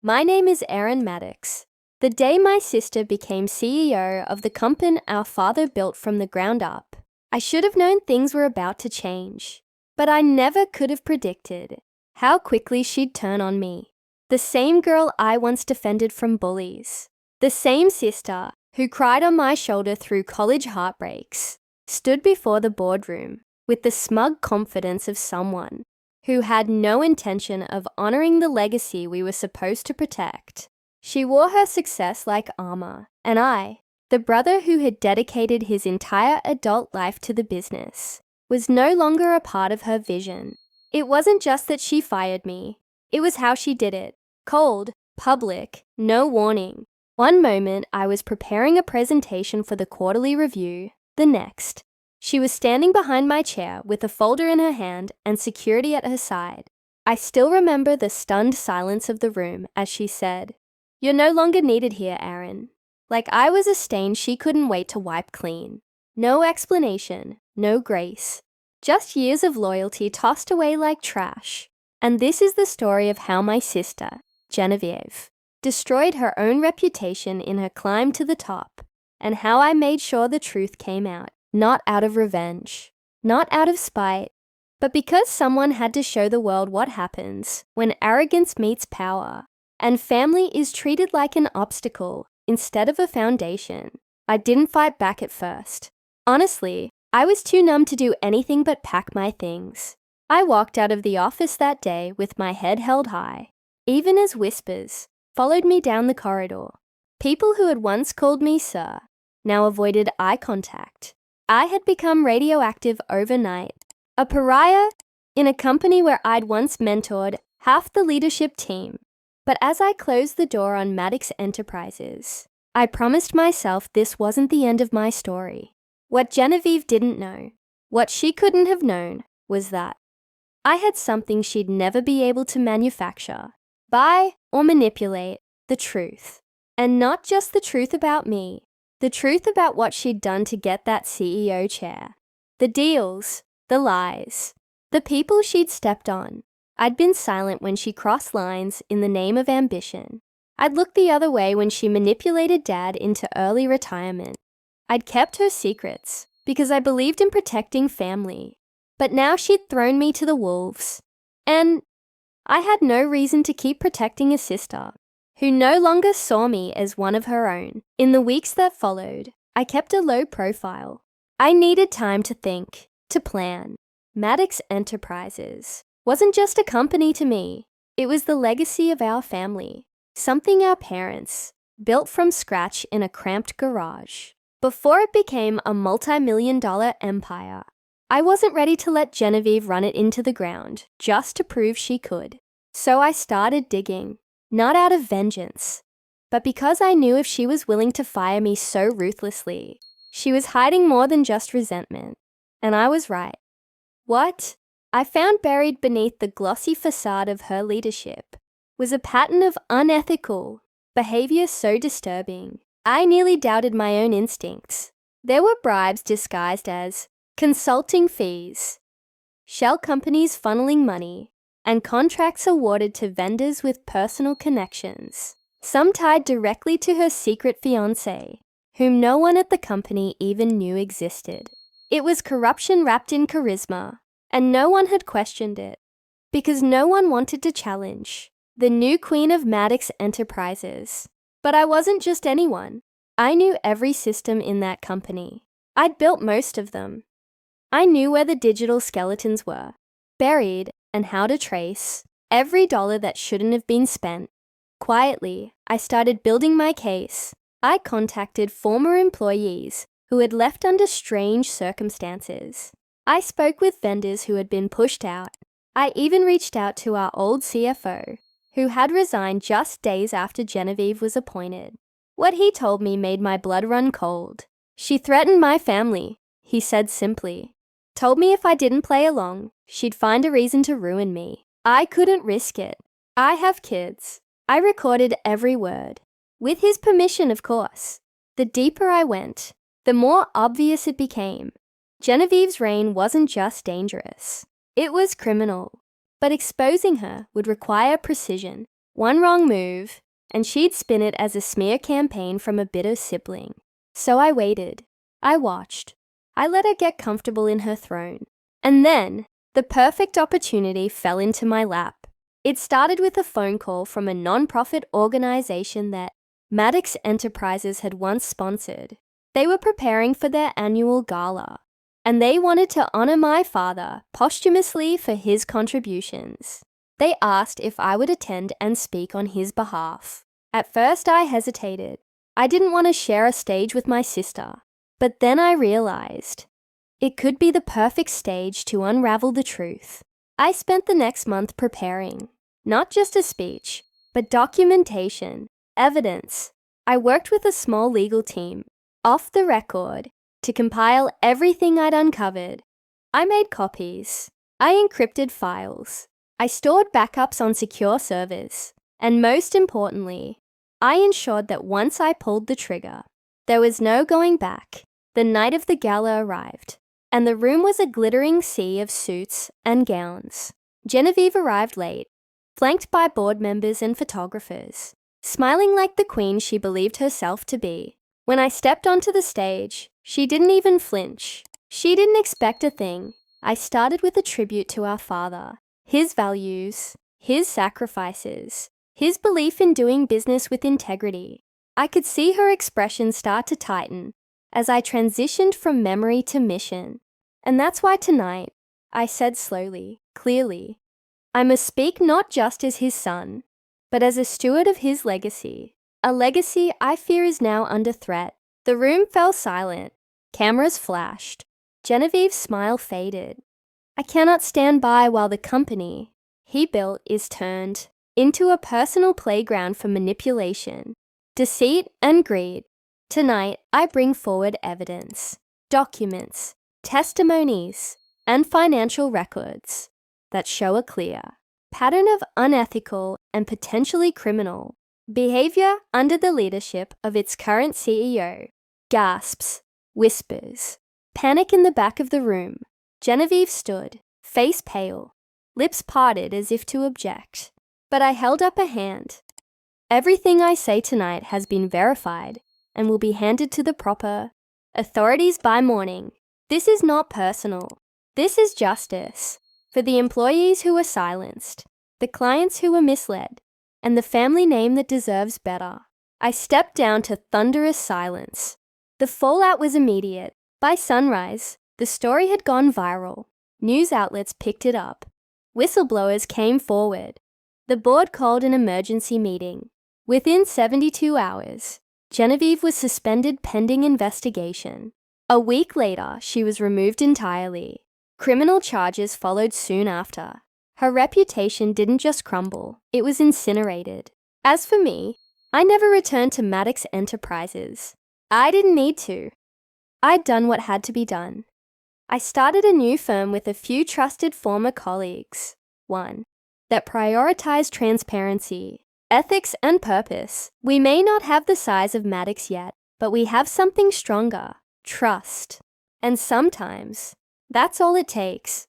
My name is Erin Maddox. The day my sister became CEO of the company our father built from the ground up, I should have known things were about to change. But I never could have predicted how quickly she'd turn on me. The same girl I once defended from bullies, the same sister who cried on my shoulder through college heartbreaks, stood before the boardroom with the smug confidence of someone who had no intention of honoring the legacy we were supposed to protect. She wore her success like armor, and I, the brother who had dedicated his entire adult life to the business, was no longer a part of her vision. It wasn't just that she fired me, it was how she did it. Cold, public, no warning. One moment I was preparing a presentation for the quarterly review, the next, she was standing behind my chair with a folder in her hand and security at her side. I still remember the stunned silence of the room as she said, "You're no longer needed here, Erin." Like I was a stain she couldn't wait to wipe clean. No explanation, no grace. Just years of loyalty tossed away like trash. And this is the story of how my sister, Genevieve, destroyed her own reputation in her climb to the top, and how I made sure the truth came out. Not out of revenge, not out of spite, but because someone had to show the world what happens when arrogance meets power, and family is treated like an obstacle instead of a foundation. I didn't fight back at first. Honestly, I was too numb to do anything but pack my things. I walked out of the office that day with my head held high, even as whispers followed me down the corridor. People who had once called me sir now avoided eye contact. I had become radioactive overnight, a pariah in a company where I'd once mentored half the leadership team. But as I closed the door on Maddox Enterprises, I promised myself this wasn't the end of my story. What Genevieve didn't know, what she couldn't have known, was that I had something she'd never be able to manufacture, buy, or manipulate: the truth. And not just the truth about me. The truth about what she'd done to get that CEO chair. The deals, the lies, the people she'd stepped on. I'd been silent when she crossed lines in the name of ambition. I'd looked the other way when she manipulated Dad into early retirement. I'd kept her secrets because I believed in protecting family. But now she'd thrown me to the wolves. And I had no reason to keep protecting a sister who no longer saw me as one of her own. In the weeks that followed, I kept a low profile. I needed time to think, to plan. Maddox Enterprises wasn't just a company to me. It was the legacy of our family, something our parents built from scratch in a cramped garage. Before it became a multi-million-dollar empire, I wasn't ready to let Genevieve run it into the ground just to prove she could. So I started digging. Not out of vengeance, but because I knew if she was willing to fire me so ruthlessly, she was hiding more than just resentment. And I was right. What I found buried beneath the glossy facade of her leadership was a pattern of unethical behavior so disturbing, I nearly doubted my own instincts. There were bribes disguised as consulting fees, shell companies funneling money, and contracts awarded to vendors with personal connections, some tied directly to her secret fiancé, whom no one at the company even knew existed. It was corruption wrapped in charisma, and no one had questioned it, because no one wanted to challenge the new queen of Maddox Enterprises. But I wasn't just anyone. I knew every system in that company. I'd built most of them. I knew where the digital skeletons were, buried, and how to trace every dollar that shouldn't have been spent. Quietly, I started building my case. I contacted former employees who had left under strange circumstances. I spoke with vendors who had been pushed out. I even reached out to our old CFO, who had resigned just days after Genevieve was appointed. What he told me made my blood run cold. "She threatened my family," he said simply. Told me if I didn't play along, she'd find a reason to ruin me. I couldn't risk it. I have kids. I recorded every word. With his permission, of course. The deeper I went, the more obvious it became. Genevieve's reign wasn't just dangerous. It was criminal. But exposing her would require precision. One wrong move, and she'd spin it as a smear campaign from a bitter sibling. So I waited. I watched. I let her get comfortable in her throne. And then, the perfect opportunity fell into my lap. It started with a phone call from a non-profit organization that Maddox Enterprises had once sponsored. They were preparing for their annual gala, and they wanted to honor my father posthumously for his contributions. They asked if I would attend and speak on his behalf. At first I hesitated. I didn't want to share a stage with my sister. But then I realized it could be the perfect stage to unravel the truth. I spent the next month preparing, not just a speech, but documentation, evidence. I worked with a small legal team, off the record, to compile everything I'd uncovered. I made copies. I encrypted files. I stored backups on secure servers. And most importantly, I ensured that once I pulled the trigger, there was no going back. The night of the gala arrived, and the room was a glittering sea of suits and gowns. Genevieve arrived late, flanked by board members and photographers, smiling like the queen she believed herself to be. When I stepped onto the stage, she didn't even flinch. She didn't expect a thing. I started with a tribute to our father, his values, his sacrifices, his belief in doing business with integrity. I could see her expression start to tighten as I transitioned from memory to mission. And that's why tonight, I said slowly, clearly, I must speak not just as his son, but as a steward of his legacy, a legacy I fear is now under threat. The room fell silent. Cameras flashed. Genevieve's smile faded. I cannot stand by while the company he built is turned into a personal playground for manipulation, deceit, and greed. Tonight, I bring forward evidence, documents, testimonies, and financial records that show a clear pattern of unethical and potentially criminal behavior under the leadership of its current CEO. Gasps, whispers, panic in the back of the room. Genevieve stood, face pale, lips parted as if to object. But I held up a hand. Everything I say tonight has been verified and will be handed to the proper authorities by morning. This is not personal. This is justice for the employees who were silenced, the clients who were misled, and the family name that deserves better. I stepped down to thunderous silence. The fallout was immediate. By sunrise, the story had gone viral. News outlets picked it up. Whistleblowers came forward. The board called an emergency meeting. Within 72 hours, Genevieve was suspended pending investigation. A week later, she was removed entirely. Criminal charges followed soon after. Her reputation didn't just crumble, it was incinerated. As for me, I never returned to Maddox Enterprises. I didn't need to. I'd done what had to be done. I started a new firm with a few trusted former colleagues. One that prioritized transparency, ethics, and purpose. We may not have the size of Maddox yet, but we have something stronger, trust. And sometimes, that's all it takes.